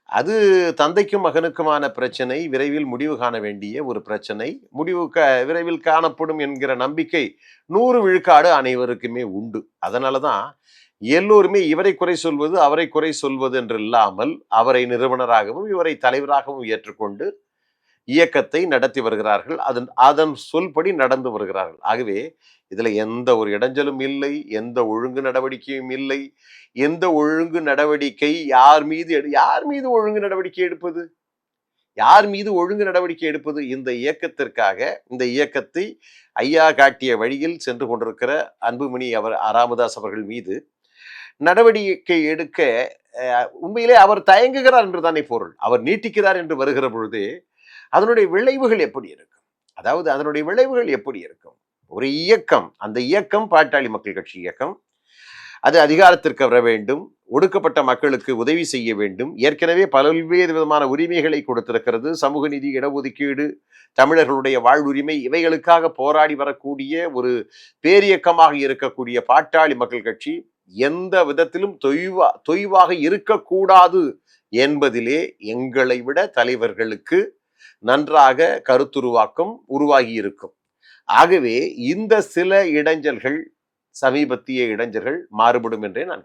அது தந்தைக்கும் மகனுக்குமான பிரச்சனை, விரைவில் முடிவு காண வேண்டிய ஒரு பிரச்சனை. விரைவில் காணப்படும் என்கிற நம்பிக்கை 100 விழுக்காடு அனைவருக்குமே உண்டு. அதனால தான் எல்லோருமே இவரை குறை சொல்வது, அவரை குறை சொல்வது என்று இல்லாமல், அவரை நிறுவனராகவும், இவரை தலைவராகவும் ஏற்றுக்கொண்டு இயக்கத்தை நடத்தி வருகிறார்கள். அதன் அதன் சொல்படி நடந்து வருகிறார்கள். ஆகவே இதுல எந்த ஒரு இடைஞ்சலும் இல்லை, எந்த ஒழுங்கு நடவடிக்கையும் இல்லை. எந்த ஒழுங்கு நடவடிக்கை யார் மீது ஒழுங்கு நடவடிக்கை எடுப்பது? யார் மீது ஒழுங்கு நடவடிக்கை எடுப்பது? இந்த இயக்கத்திற்காக, இந்த இயக்கத்தை ஐயா காட்டிய வழியில் சென்று கொண்டிருக்கிற அன்புமணி ராமதாஸ் அவர்கள் மீது நடவடிக்கை எடுக்க உண்மையிலே அவர் தயங்குகிறார் என்று தானே பொருள். அவர் நீட்டிக்கிறார் என்று வருகிற பொழுது அதனுடைய விளைவுகள் எப்படி இருக்கும்? அதாவது அதனுடைய விளைவுகள் எப்படி இருக்கும்? ஒரு இயக்கம், அந்த இயக்கம் பாட்டாளி மக்கள் கட்சி இயக்கம், அது அதிகாரத்திற்கு வர வேண்டும், ஒடுக்கப்பட்ட மக்களுக்கு உதவி செய்ய வேண்டும். ஏற்கனவே பல்வேறு விதமான உரிமைகளை கொடுத்திருக்கிறது. சமூக நீதி, இடஒதுக்கீடு, தமிழர்களுடைய வாழ்வுரிமை, இவைகளுக்காக போராடி வரக்கூடிய ஒரு பேரியக்கமாக இருக்கக்கூடிய பாட்டாளி மக்கள் கட்சி எந்த விதத்திலும் தொய்வாக இருக்கக்கூடாது என்பதிலே எங்களை விட தலைவர்களுக்கு நன்றாக கருத்துருவாக்கம் உருவாகி இருக்கும். ஆகவே இந்த சில இடைஞ்சல்கள், சமீபத்திய இடைஞ்சல்கள் மாறுபடும் என்றே நான்